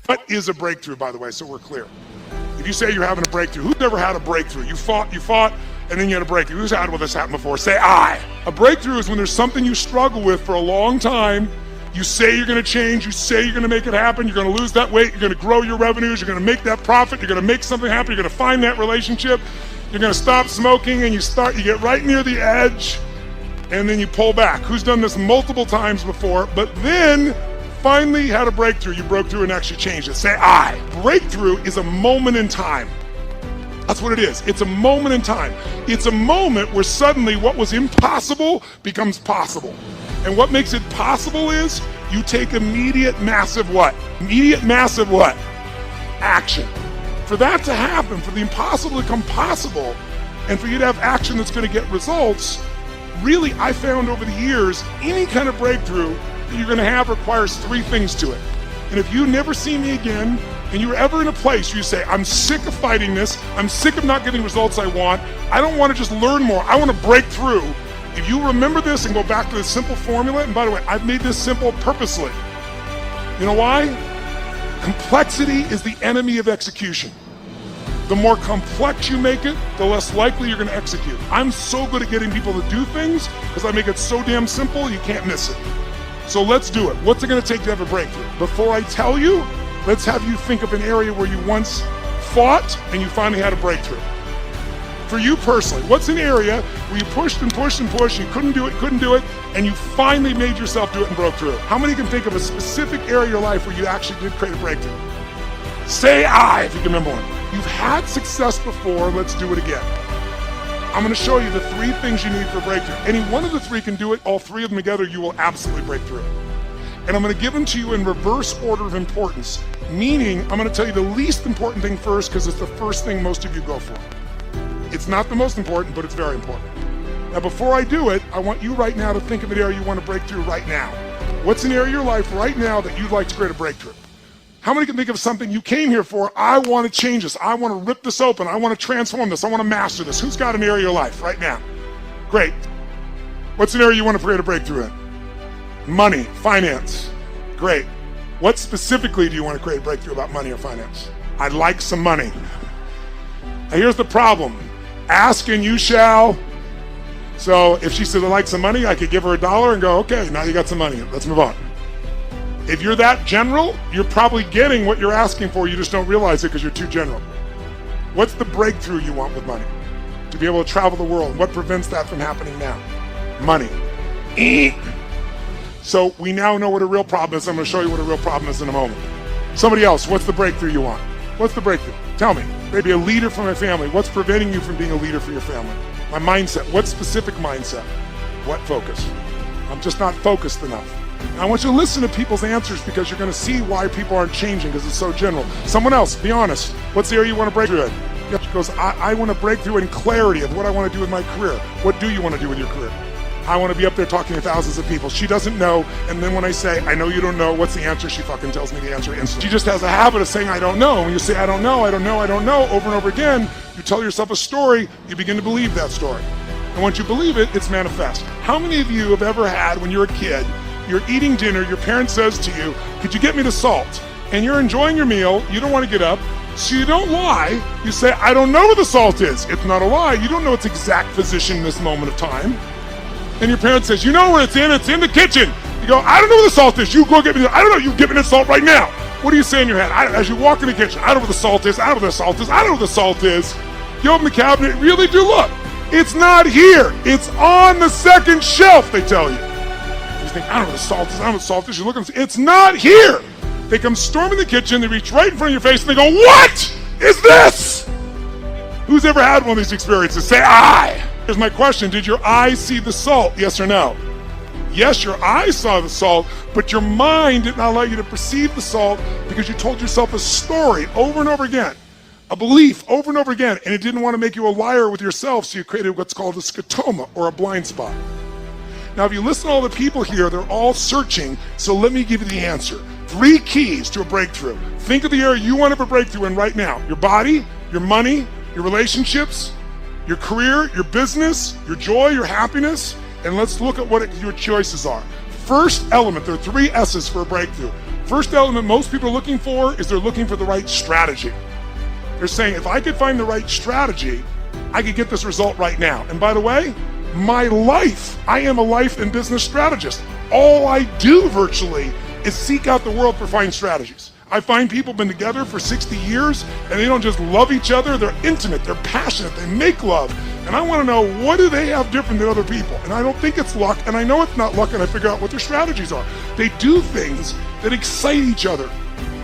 What is a breakthrough, by the way, so we're clear? If you say you're having a breakthrough, who's never had a breakthrough? You fought, and then you had a breakthrough. Who's had this happen before? Say I. A breakthrough is when there's something you struggle with for a long time. You say you're going to change, you say you're going to make it happen, you're going to lose that weight, you're going to grow your revenues, you're going to make that profit, you're going to make something happen, you're going to find that relationship, you're going to stop smoking, and you get right near the edge, and then you pull back. Who's done this multiple times before, but then finally had a breakthrough? You broke through and actually changed it. Say I. Breakthrough is a moment in time. That's what it is. It's a moment in time. It's a moment where suddenly what was impossible becomes possible. And what makes it possible is you take immediate massive what? Immediate massive what? Action. For that to happen, for the impossible to become possible, and for you to have action that's going to get results, really, I found over the years, any kind of breakthrough that you're going to have requires three things to it. And if you never see me again, and you're ever in a place where you say, I'm sick of fighting this, I'm sick of not getting results I want, I don't want to just learn more, I want to break through. If you remember this and go back to this simple formula, and by the way, I've made this simple purposely. You know why? Complexity is the enemy of execution. The more complex you make it, the less likely you're going to execute. I'm so good at getting people to do things because I make it so damn simple you can't miss it. So let's do it. What's it going to take to have a breakthrough? Before I tell you, let's have you think of an area where you once fought and you finally had a breakthrough. For you personally, what's an area where you pushed and pushed and pushed, you couldn't do it, and you finally made yourself do it and broke through? How many can think of a specific area of your life where you actually did create a breakthrough? Say I if you can remember one. You've had success before, let's do it again. I'm going to show you the three things you need for a breakthrough. Any one of the three can do it, all three of them together, you will absolutely break through. And I'm going to give them to you in reverse order of importance, meaning I'm going to tell you the least important thing first because it's the first thing most of you go for. It's not the most important, but it's very important. Now, before I do it, I want you right now to think of an area you want to break through right now. What's an area of your life right now that you'd like to create a breakthrough? How many can think of something you came here for? I want to change this. I want to rip this open. I want to transform this. I want to master this. Who's got an area of your life right now? Great. What's an area you want to create a breakthrough in? Money, finance. Great. What specifically do you want to create a breakthrough about money or finance? I'd like some money. Now here's the problem. Ask and you shall. So if she said, I'd like some money, I could give her $1 and go, okay, now you got some money. Let's move on. If you're that general, you're probably getting what you're asking for. You just don't realize it because you're too general. What's the breakthrough you want with money? To be able to travel the world. What prevents that from happening now? Money. So we now know what a real problem is. I'm going to show you what a real problem is in a moment. Somebody else, what's the breakthrough you want? What's the breakthrough? Tell me. Maybe a leader for my family. What's preventing you from being a leader for your family? My mindset. What specific mindset? What focus? I'm just not focused enough. I want you to listen to people's answers because you're going to see why people aren't changing because it's so general. Someone else, be honest. What's the area you want to break through in? She goes, I want to break through in clarity of what I want to do with my career. What do you want to do with your career? I want to be up there talking to thousands of people. She doesn't know, and then when I say, I know you don't know, what's the answer? She fucking tells me the answer instantly. She just has a habit of saying, I don't know. When you say, I don't know, over and over again, you tell yourself a story, you begin to believe that story. And once you believe it, it's manifest. How many of you have ever had, when you're a kid, you're eating dinner, your parent says to you, could you get me the salt? And you're enjoying your meal, you don't want to get up, so you don't lie, you say, I don't know where the salt is. It's not a lie, you don't know its exact position in this moment of time. And your parent says, you know where it's in the kitchen. You go, I don't know where the salt is, you go get me I don't know, you give me the salt right now. What do you say in your head? As you walk in the kitchen, I don't know where the salt is, I don't know where the salt is, I don't know where the salt is. You open the cabinet, really do look. It's not here, it's on the second shelf, they tell you. You think, I don't know where the salt is, I don't know where the salt is. You look and say, it's not here. They come storming the kitchen, they reach right in front of your face and they go, what is this? Who's ever had one of these experiences? Say, I. Here's my question, did your eyes see the salt, yes or no? Yes, your eyes saw the salt, but your mind did not allow you to perceive the salt because you told yourself a story over and over again, a belief over and over again, and it didn't want to make you a liar with yourself, so you created what's called a scotoma, or a blind spot. Now, if you listen to all the people here, they're all searching, so let me give you the answer. 3 keys to a breakthrough. Think of the area you want to have a breakthrough in right now. Your body, your money, your relationships, your career, your business, your joy, your happiness, and let's look at what your choices are. First element, there are 3 S's for a breakthrough. First element most people are looking for is they're looking for the right strategy. They're saying, if I could find the right strategy, I could get this result right now. And by the way, my life, I am a life and business strategist. All I do virtually is seek out the world for fine strategies. I find people have been together for 60 years and they don't just love each other, they're intimate, they're passionate, they make love. And I want to know, what do they have different than other people? And I don't think it's luck, and I know it's not luck, and I figure out what their strategies are. They do things that excite each other.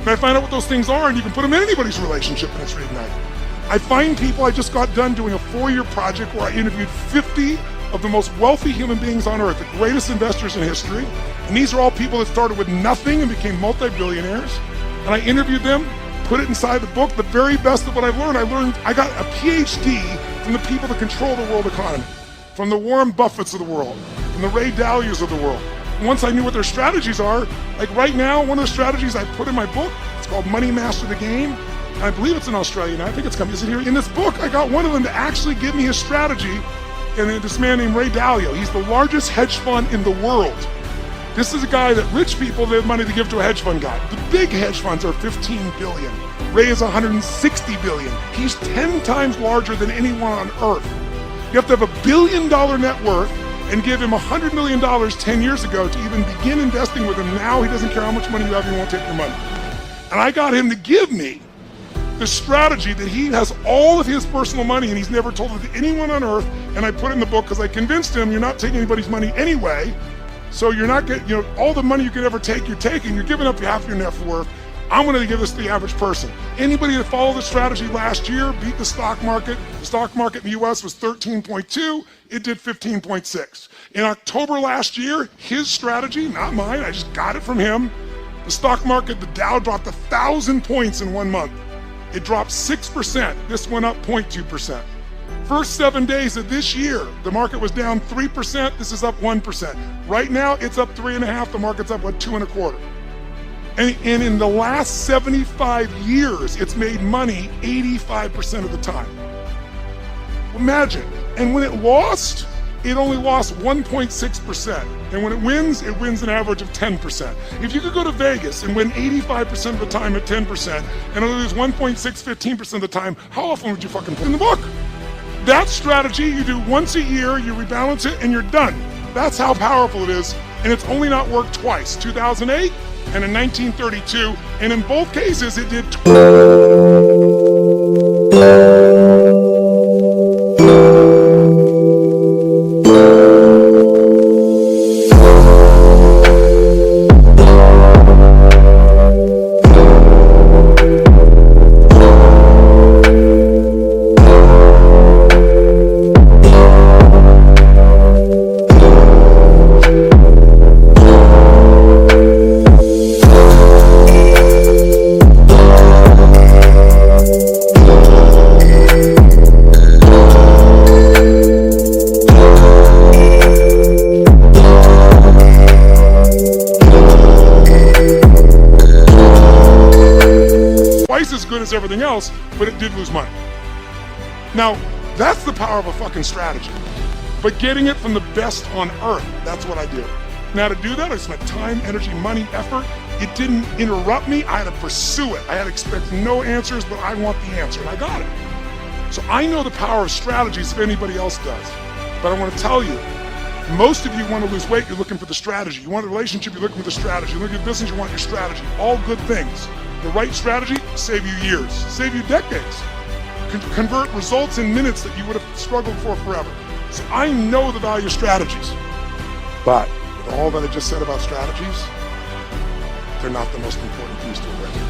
And I find out what those things are, and you can put them in anybody's relationship and it's reignited. I find people, I just got done doing a 4-year project where I interviewed 50 of the most wealthy human beings on earth, the greatest investors in history. And these are all people that started with nothing and became multi-billionaires. And I interviewed them, put it inside the book, the very best of what I've learned. I got a PhD from the people that control the world economy, from the Warren Buffetts of the world, from the Ray Dalias of the world. And once I knew what their strategies are, like right now, one of the strategies I put in my book, it's called Money Master the Game. And I believe it's in Australia now. I think it's coming. Is it here? In this book, I got one of them to actually give me his strategy. And this man named Ray Dalio, he's the largest hedge fund in the world. This is a guy that rich people, they have money to give to a hedge fund guy. The big hedge funds are 15 billion. Ray is 160 billion. He's 10 times larger than anyone on earth. You have to have $1 billion net worth and give him $100 million 10 years ago to even begin investing with him. Now he doesn't care how much money you have, he won't take your money. And I got him to give me the strategy that he has all of his personal money and he's never told it to anyone on earth. And I put it in the book because I convinced him, you're not taking anybody's money anyway. So you're not getting, all the money you could ever take, you're taking. You're giving up half your net worth. I'm going to give this to the average person. Anybody that followed the strategy last year beat the stock market. The stock market in the US was 13.2. It did 15.6. In October last year, his strategy, not mine, I just got it from him. The stock market, the Dow dropped 1,000 points in 1 month. It dropped 6%. This went up 0.2%. First 7 days of this year, the market was down 3%. This is up 1%. Right now, it's up 3.5%. The market's up, 2.25%. And in the last 75 years, it's made money 85% of the time. Imagine. And when it lost, it only lost 1.6%. And when it wins an average of 10%. If you could go to Vegas and win 85% of the time at 10% and only lose 15% of the time, how often would you fucking put in the book? That strategy you do once a year, you rebalance it, and you're done. That's how powerful it is, and it's only not worked twice, 2008 and in 1932, and in both cases it did as good as everything else, but it did lose money. Now, that's the power of a fucking strategy. But getting it from the best on earth, that's what I do. Now to do that, I spent time, energy, money, effort. It didn't interrupt me. I had to pursue it. I had to expect no answers, but I want the answer, and I got it. So I know the power of strategies if anybody else does. But I want to tell you, most of you want to lose weight, you're looking for the strategy. You want a relationship, you're looking for the strategy. You look at business, you want your strategy. All good things. The right strategy, save you years, save you decades. Convert results in minutes that you would have struggled for forever. So I know the value of strategies. But with all that I just said about strategies, they're not the most important things to awaken.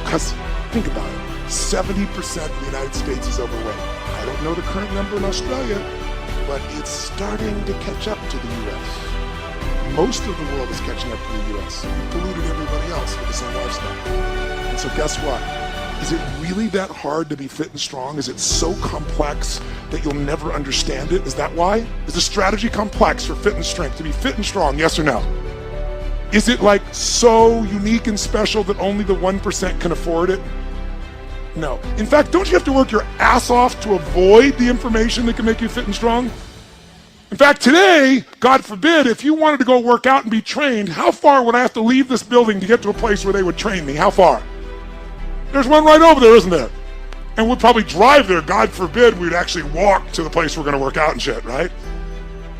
Because think about it, 70% of the United States is overweight. I don't know the current number in Australia, but it's starting to catch up to the US. Most of the world is catching up to the US. We've polluted everybody else with the same lifestyle. And so guess what? Is it really that hard to be fit and strong? Is it so complex that you'll never understand it? Is that why? Is the strategy complex for fit and strength, to be fit and strong, yes or no? Is it like so unique and special that only the 1% can afford it? No. In fact, don't you have to work your ass off to avoid the information that can make you fit and strong? In fact, today, God forbid, if you wanted to go work out and be trained, how far would I have to leave this building to get to a place where they would train me? How far? There's one right over there, isn't there? And we'd probably drive there. God forbid we'd actually walk to the place we're going to work out and shit, right?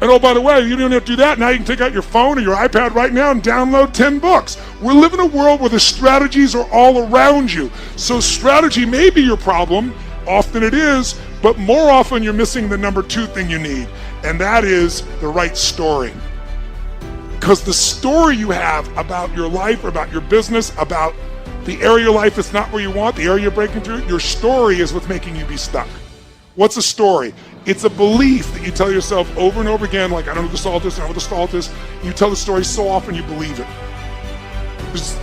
And oh, by the way, you don't have to do that. Now you can take out your phone or your iPad right now and download 10 books. We're living in a world where the strategies are all around you. So strategy may be your problem. Often it is, but more often you're missing the number 2 thing you need, and that is the right story. Because the story you have about your life, about your business, about the area of your life that's not where you want, the area you're breaking through, your story is what's making you be stuck. What's a story? It's a belief that you tell yourself over and over again, like, I don't know what the salt is, I don't know what the salt is. You tell the story so often you believe it.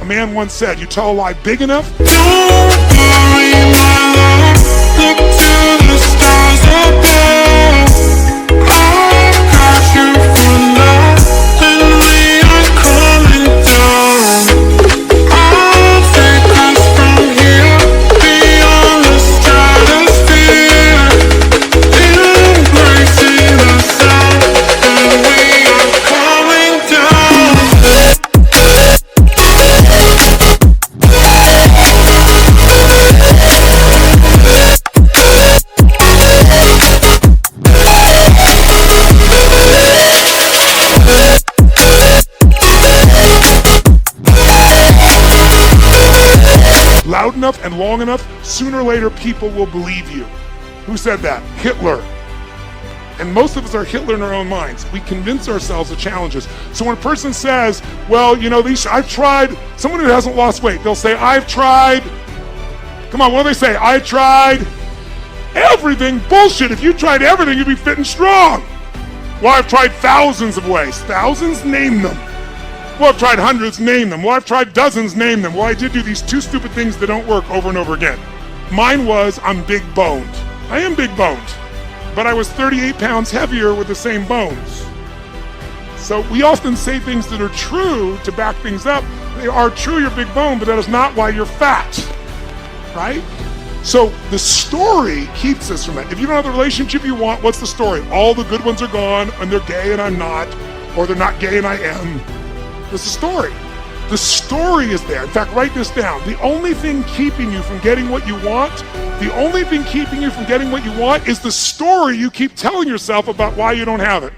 A man once said, you tell a lie big enough, Don't worry, my love. Look to the stars above. I've got you for love, and we are coming down. I'll take us from here beyond the stratosphere, embracing the sound, and we are coming down. loud enough and long enough, sooner or later people will believe you. Who said that? Hitler. And most of us are Hitler in our own minds. We convince ourselves of challenges. So when a person says, well, you know, I've tried, someone who hasn't lost weight, they'll say, I've tried, come on, what do they say? I tried everything. Bullshit. If you tried everything, you'd be fit and strong. Well, I've tried thousands of ways. Thousands? Name them. Well, I've tried hundreds. Name them. Well, I've tried dozens. Name them. Well, I did do these two stupid things that don't work over and over again. Mine was, I'm big boned. I am big boned. But I was 38 pounds heavier with the same bones. So we often say things that are true to back things up. They are true, you're big boned, but that is not why you're fat, right? So the story keeps us from that. If you don't have the relationship you want, what's the story? All the good ones are gone, and they're gay and I'm not, or they're not gay and I am. That's the story. The story is there. In fact, write this down. The only thing keeping you from getting what you want, the only thing keeping you from getting what you want is the story you keep telling yourself about why you don't have it.